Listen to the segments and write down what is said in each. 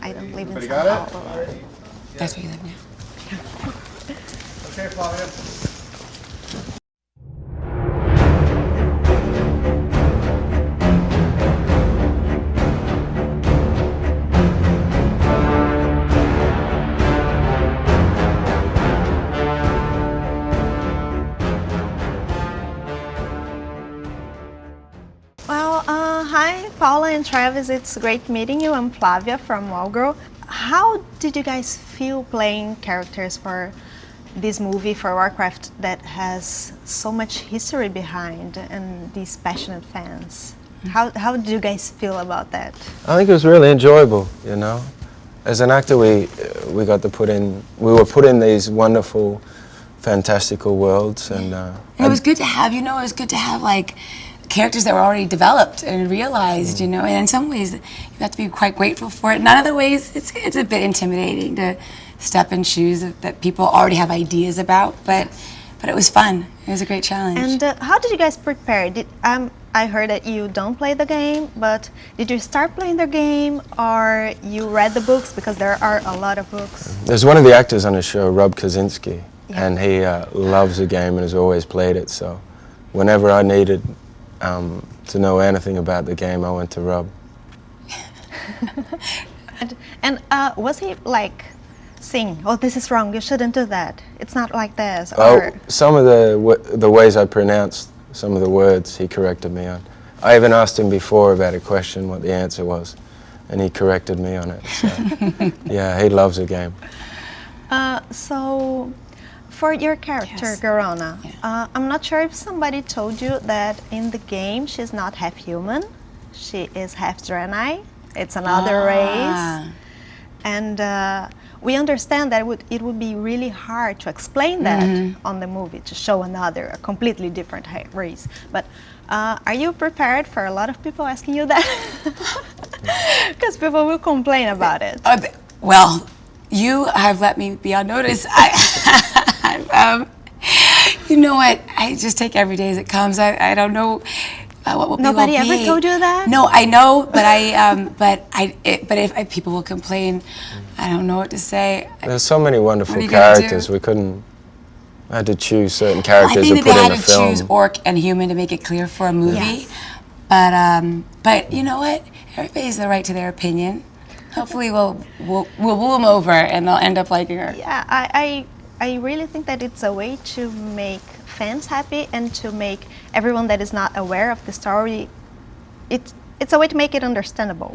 I don't live in São got it? Paulo. That's where you live now. Okay, Flavia. Well, hi, Paula and Travis. It's great meeting you. I'm Flavia from Walgro. How did you guys feel playing characters for this movie, for Warcraft, that has so much history behind and these passionate fans? How did you guys feel about that? I think it was really enjoyable, you know. As an actor, we got to we were put in these wonderful, fantastical worlds, and it was good to have, it was good to have like characters that were already developed and realized, and in some ways you have to be quite grateful for it. In other ways, it's a bit intimidating to step in shoes that people already have ideas about, but it was fun. It was a great challenge. And how did you guys prepare? I heard that you don't play the game, but did you start playing the game, or you read the books, because there are a lot of books? There's one of the actors on the show, Rob Kaczynski, Yeah. and he loves the game and has always played it, so whenever I needed to know anything about the game, I went to Rob. And was he like saying, "Oh, this is wrong, you shouldn't do that, it's not like this"? Oh, Or some of the ways I pronounced some of the words, he corrected me on. I even asked him before about a question what the answer was, and he corrected me on it. So, yeah, he loves the game. So, for your character, Yes. Garona, Yeah. I'm not sure if somebody told you that in the game she's not half human, she is half Draenei. It's another race. And we understand that it would be really hard to explain that on the movie, to show a completely different race. But are you prepared for a lot of people asking you that? Because people will complain about it. Well, you have let me be on notice. You know what? I just take every day as it comes. I don't know what will Nobody people ever told you that? No, I know, but if people will complain, I don't know what to say. There's so many wonderful What are you gonna characters. do? We couldn't. I had to choose certain I characters think to that put they in had a to film. choose orc and human to make it clear for a movie. Yes. But you know what? Everybody has the right to their opinion. Hopefully, we'll woo them over, and they'll end up liking her. Yeah, I really think that it's a way to make fans happy and to make everyone that is not aware of the story, it's a way to make it understandable.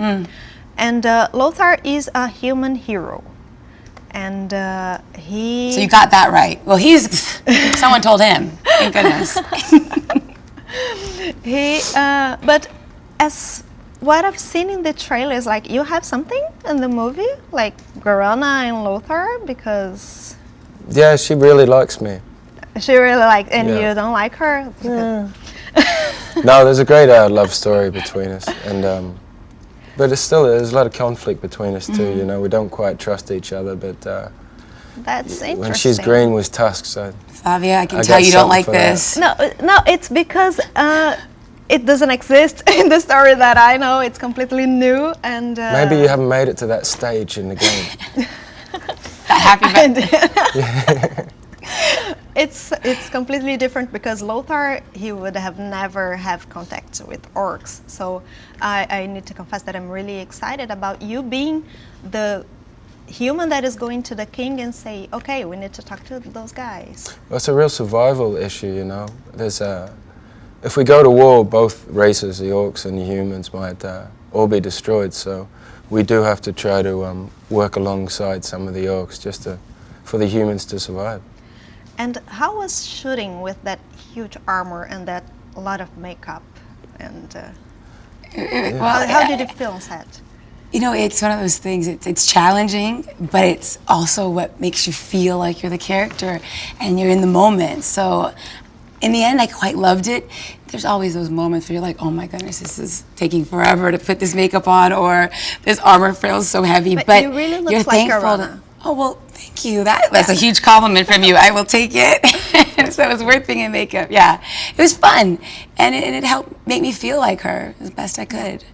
And Lothar is a human hero. And he... So you got that right. Well, someone told him. Thank goodness. But as what I've seen in the trailers, like, you have something in the movie, like Garona and Lothar, because... Yeah, she really likes me. She really likes, and Yeah. you don't like her? Yeah. No, there's a great love story between us, and but there's a lot of conflict between us too. You know, we don't quite trust each other, but That's interesting. when she's green with tusks, Flavia, I can I tell got you don't something like for that. this. No, it's because it doesn't exist in the story that I know. It's completely new, and maybe you haven't made it to that stage in the game. Happy birthday. It's completely different, because Lothar, he would have never have contact with orcs. So I need to confess that I'm really excited about you being the human that is going to the king and say, okay, we need to talk to those guys. Well, it's a real survival issue, you know. There's if we go to war, both races, the orcs and the humans, might all be destroyed. So we do have to try to work alongside some of the orcs just for the humans to survive. And how was shooting with that huge armor and that lot of makeup? And how did it feel on set? You know, it's one of those things, it's challenging, but it's also what makes you feel like you're the character and you're in the moment. So in the end, I quite loved it. There's always those moments where you're like, oh my goodness, this is taking forever to put this makeup on, or this armor feels so heavy. But you really you're look like thankful Garona. Oh, well, thank you. That's a huge compliment from you. I will take it. So it was worth being in makeup. Yeah, it was fun. And it helped make me feel like her as best I could.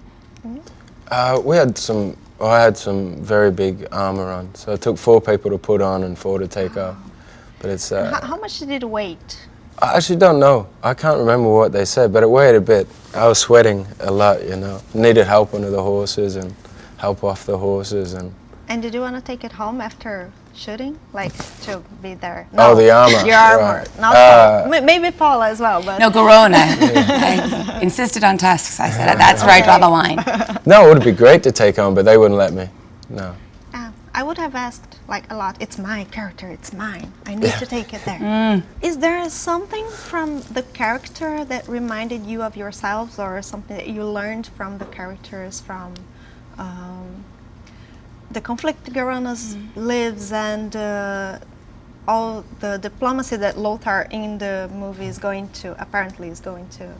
We had some I had some very big armor on, so it took 4 people to put on and 4 to take off. But it's. How much did it weigh? I actually don't know. I can't remember what they said, but it weighed a bit. I was sweating a lot, you know. Needed help under the horses and help off the horses and. And did you want to take it home after shooting, like to be there? Oh, the armor. Your armor, right. not Paula. Maybe Paula as well, but. No, Garona. I insisted on tusks. I said, that's where I draw the line. No, it would be great to take on, but they wouldn't let me. No. I would have asked like a lot. It's my character. It's mine. I need to take it there. Is there something from the character that reminded you of yourselves, or something that you learned from the characters from the conflict Garona lives and all the diplomacy that Lothar in the movie is apparently is going to?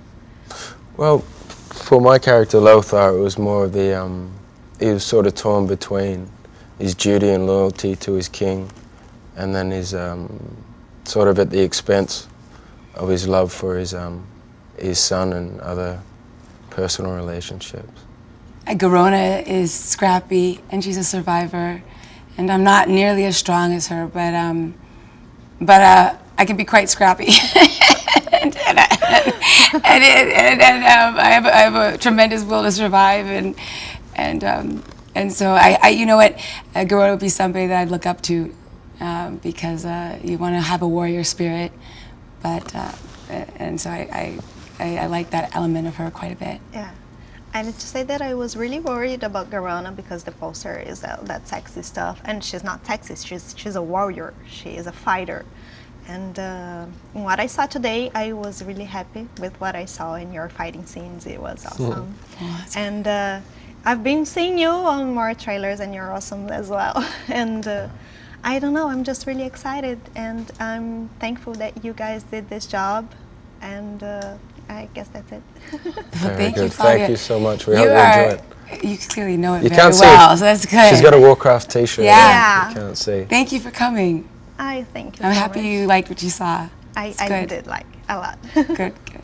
Well, for my character Lothar, it was more of the he was sort of torn between his duty and loyalty to his king, and then his sort of at the expense of his love for his son and other personal relationships. Garona is scrappy, and she's a survivor, and I'm not nearly as strong as her, but I can be quite scrappy. and I have a tremendous will to survive, and so I you know what, Garona would be somebody that I'd look up to, because you want to have a warrior spirit, but and so I like that element of her quite a bit. Yeah. I need to say that I was really worried about Garona because the poster is that sexy stuff, and she's not sexy. She's a warrior. She is a fighter, and in what I saw today, I was really happy with what I saw in your fighting scenes. It was awesome, and I've been seeing you on more trailers, and you're awesome as well. And I don't know, I'm just really excited, and I'm thankful that you guys did this job, and. I guess that's it. Thank you, Thank you so much. We hope you enjoy it. You clearly know it You very can't see well, it. so that's good. She's got a Warcraft t-shirt. Yeah. You can't see. Thank you for coming. I thank you. I'm so happy much. you liked what you saw. I good. did like a lot. Good, good.